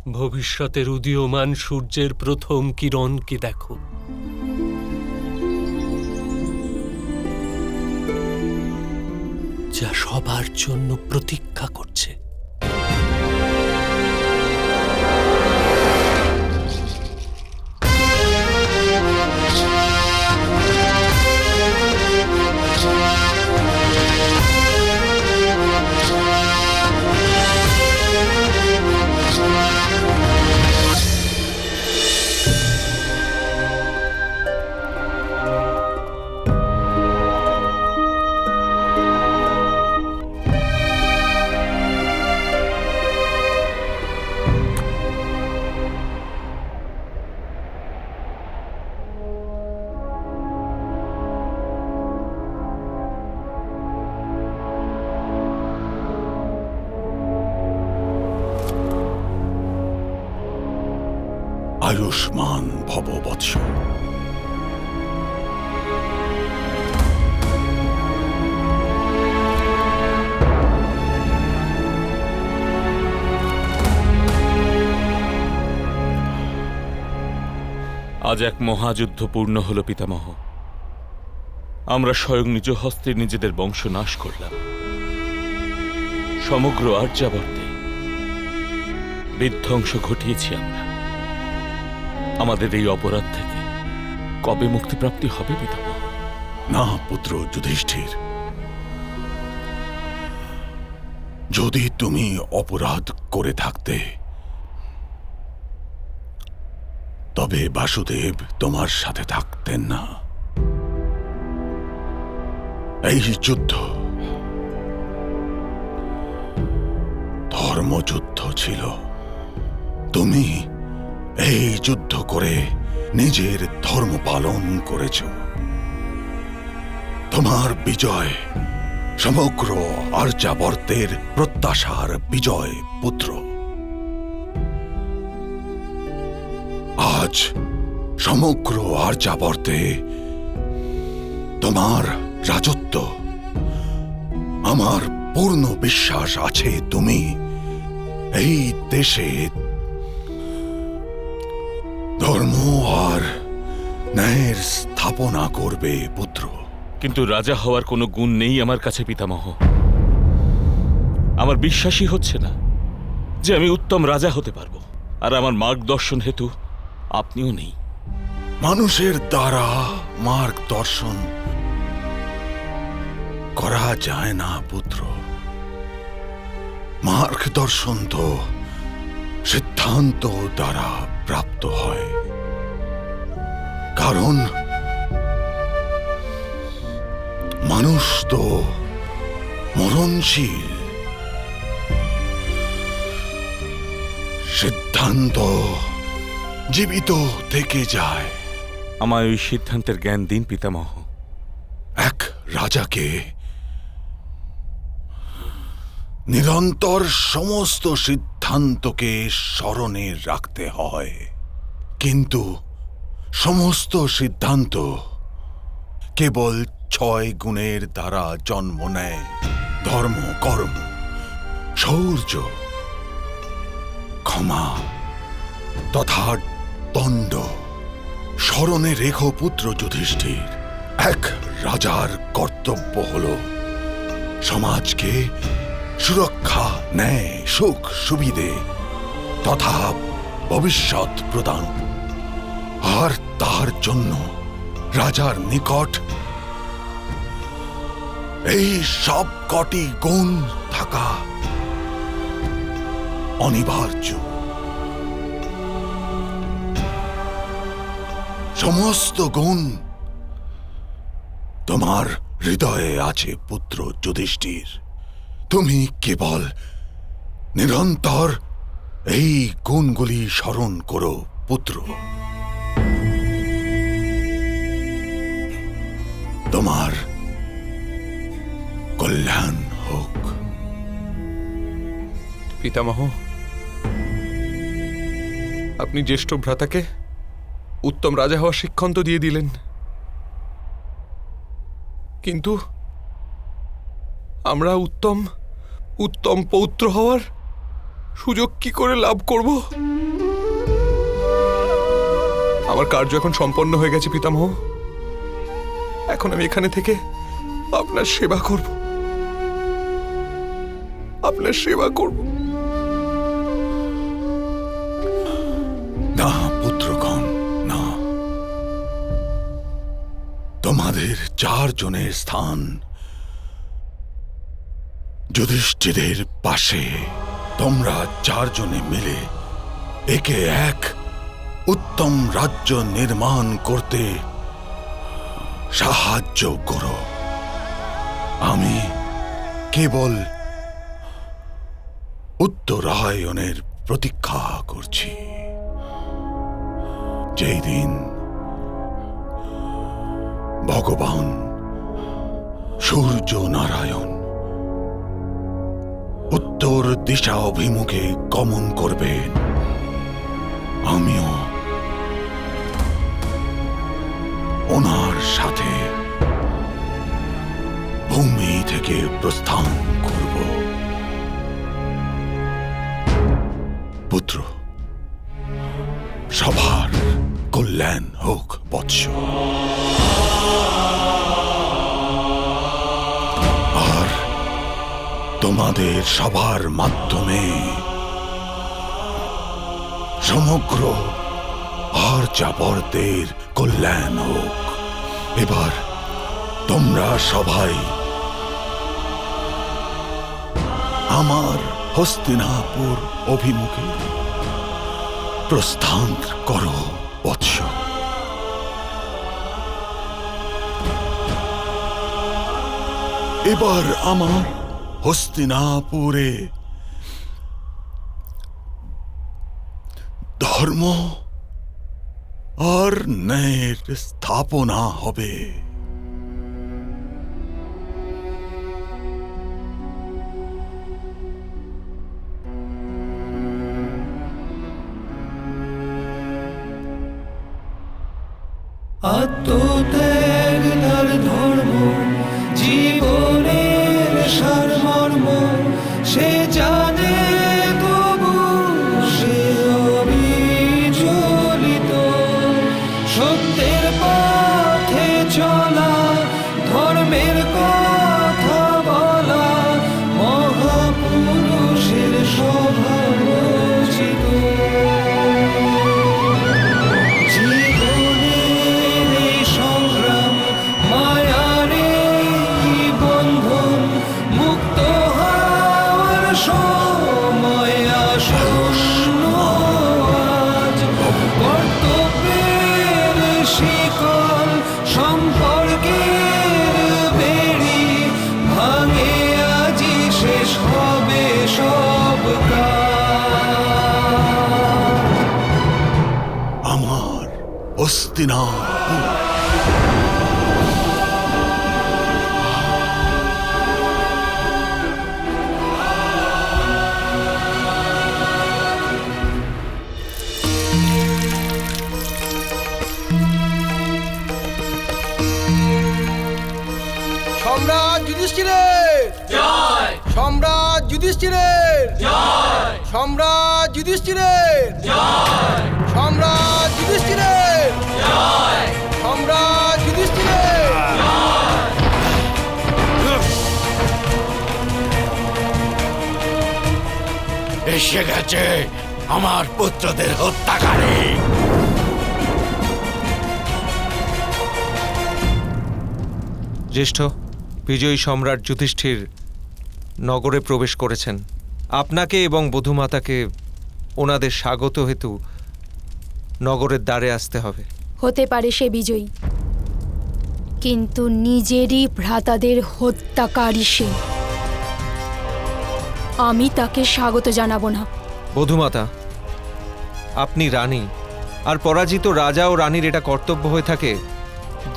ভবিষ্যতের উদীয়মান সূর্যের প্রথম কিরণকে দেখো। যা সবার জন্য প্রতীক্ষা করছে। আয়ুষ্মান ভব বৎস। আজ এক মহাযুদ্ধ পূর্ণ হল পিতামহ। আমরা স্বয়ং নিজ হস্তে নিজেদের বংশ নাশ করলাম। সমগ্র আর্যাবর্তে বিধ্বংস ঘটিয়েছি আমরা। আমাদের এই অপরাধ থেকে কবে মুক্তিপ্রাপ্তি হবে পিতামহ? না পুত্র যুধিষ্ঠির, যদি তুমি অপরাধ করে থাকতে তবে বাসুদেব তোমার সাথে থাকতেন না। এই যুদ্ধ ধর্মযুদ্ধ ছিল। তুমি এই যুদ্ধ করে নিজের ধর্ম পালন করেছ। তোমার বিজয় সমগ্র আর্যাবর্তের প্রত্যাশার বিজয় পুত্র। আজ সমগ্র আর্যাবর্তে তোমার রাজত্ব। আমার পূর্ণ বিশ্বাস আছে তুমি এই দেশে ধর্ম আর ন্যায়ের স্থাপনা করবে পুত্র। কিন্তু রাজা হওয়ার কোনো গুণ নেই আমার কাছে পিতামহ। আমার বিশ্বাসই হচ্ছে না যে আমি উত্তম রাজা হতে পারবো। আর আমার মার্গদর্শন হেতু আপনিও নেই। মানুষের দ্বারা মার্গদর্শন করা যায় না পুত্র। মার্গদর্শন তো সিদ্ধান্ত দ্বারা প্রাপ্ত হয়। কারণ মানুষ তো মরণশীল। সিদ্ধান্ত জীবিত থেকে যায়। আমায় ওই সিদ্ধান্তের জ্ঞান দিন পিতামহ। এক রাজাকে নিরন্তর সমস্ত সিদ্ধান্তকে স্মরণে রাখতে হয়, কিন্তু সমস্ত সিদ্ধান্ত কেবল 6 গুণের দ্বারা জন্ম নেয়। ধর্ম, কর্ম, শৌর্য, ক্ষমা তথা দণ্ড। স্মরণে রেখো পুত্র যুধিষ্ঠির, এক রাজার কর্তব্য হল সমাজকে সুরক্ষা, ন্যায়, সুখ, সুবিধে তথা ভবিষ্যৎ প্রদান। আর তার জন্য রাজার নিকট এই সব কটি গুণ থাকা অনিবার্য। সমস্ত গুণ তোমার হৃদয়ে আছে পুত্র যুধিষ্ঠির। তুমি কেবল নিরন্তর এই গুণগুলি স্মরণ করো পুত্র। তোমার কল্যাণ হোক। পিতামহ, আপনি জ্যেষ্ঠ ভ্রাতাকে উত্তম রাজা হওয়ার শিক্ষান্ত দিয়ে দিলেন, কিন্তু আমরা উত্তম পৌত্র হওয়ার সুযোগ কি করে লাভ করব? আমার কার্য এখন সম্পন্ন হয়ে গেছে পিতামহ। এখন আমি এখানে থেকে আপনার সেবা করব, আপনার সেবা করব। না পুত্রগণ, না। তোমাদের 4 জনের স্থান যুধিষ্ঠিরের পাশে। তোমরা 4 জনে মিলে একে এক উত্তম রাজ্য নির্মাণ করতে সাহায্য করো। আমি কেবল উত্তরায়ণের প্রতীক্ষা করছি, যেই দিন ভগবান সূর্য নারায়ণ উত্তর দিশা অভিমুখে গমন করবেন, আমিও ওনার সাথে ভূমি থেকে প্রস্থান করব। পুত্র, সবার কল্যাণ হোক বৎস। আর তোমাদের সবার মাধ্যমে সমগ্র আর্যাবর্তের কল্যাণ হোক। এবার তোমরা সবাই আমার হস্তিনাপুর অভিমুখে প্রস্থান করো বৎস। এবার আমার হস্তিনাপুরে ধর্ম আর ন্যায়ের স্থাপনা হবে। আত্মত্যাগ তার ধর্ম, জীবনের সারমর্ম সে জানে, তবু সে অবিচলিত। সত্যের পথে চলা, ধর্মের কথা বলা, মহাপুরুষের স্বভাব রচিত। জীবনের এই সংগ্রাম, মায়ার এই বন্ধন, মুক্ত হওয়ার সময় আসন্ন আজ। কর্তব্যের শিকল, সম্পর্কের বেড়ি ভাঙে আজি, শেষ হবে সব কাজ। আমার হস্তিনাপুর সম্রাট যুধিষ্ঠিরের জয়, সম্রাট যুধিষ্ঠিরের জয়, সম্রাট যুধিষ্ঠিরের জয়, সম্রাট যুধিষ্ঠিরের জয়, সম্রাট যুধিষ্ঠিরের এসে গেছে আমার পুত্রদের হত্যাকারী। জ্যেষ্ঠ বিজয়ী সম্রাট যুধিষ্ঠির নগরে প্রবেশ করেছেন। আপনাকে এবং বধূমাতাকে ওনাদের স্বাগত হেতু নগরের দ্বারে আসতে হবে। হতে পারে সে বিজয়ী, কিন্তু নিজেরই ভ্রাতাদের হত্যাকারী সে। আমি তাকে স্বাগত জানাবো না। বধূমাতা, আপনি রানী, আর পরাজিত রাজা ও রানীর এটা কর্তব্য হয়ে থাকে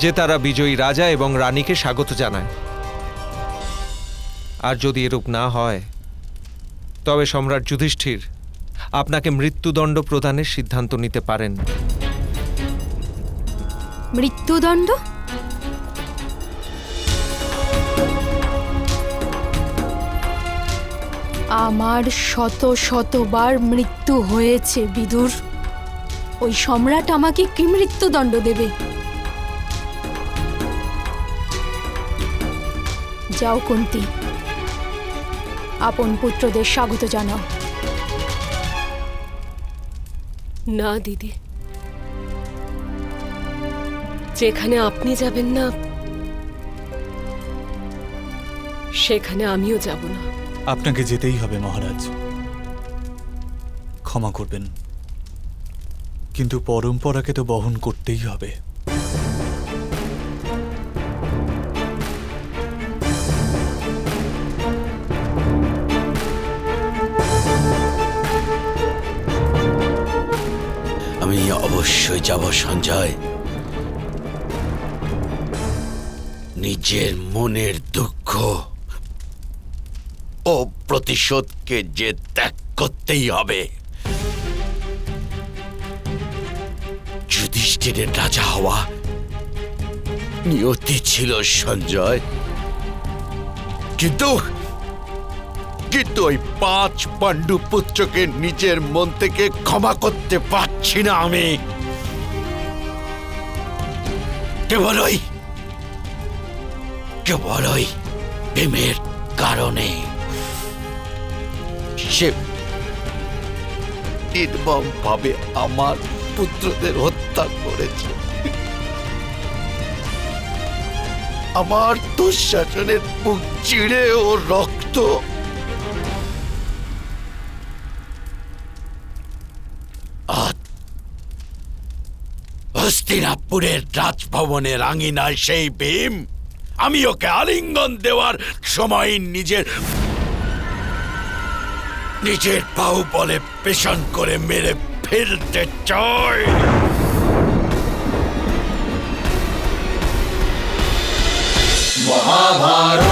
যে তারা বিজয়ী রাজা এবং রানীকে স্বাগত জানায়। আর যদি এরূপ না হয় তবে সম্রাট যুধিষ্ঠির আপনাকে মৃত্যুদণ্ড প্রদানের সিদ্ধান্ত নিতে পারেন। মৃত্যুদণ্ড? আমার শত শতবার মৃত্যু হয়েছে বিদুর। ওই সম্রাট আমাকে কি মৃত্যুদণ্ড দেবে। যাও কুন্তী, আপন পুত্রদের স্বাগত জানাও। না দিদি, যেখানে আপনি যাবেন না সেখানে আমিও যাব না। আপনাকে যেতেই হবে মহারাজ, ক্ষমা করবেন, কিন্তু পরম্পরাকে তো বহন করতেই হবে। আমি অবশ্যই যাব সঞ্জয়। নিজের মনের দুঃখ ও প্রতিশোধকে যে ত্যাগ করতেই হবে। যুধিষ্ঠিরের রাজা হওয়া নিয়তি ছিল সঞ্জয়, কিন্তু ওই 5 পাণ্ডু পুত্রকে নিজের মন থেকে ক্ষমা করতে পারছি না আমি। কেবলই প্রেমের কারণে সে নির্মম ভাবে আমার পুত্রদের হত্যা করেছে। আমার দুঃশাসনের মুখ চিড়ে ও রক্ত হস্তিনাপুরের রাজভবনের আঙিনায় সেই ভীম আমি ওকে আলিঙ্গন দেওয়ার সময় নিজের বাহুবলে পেশন করে মেরে ফেলতে চায়। মহাভারত।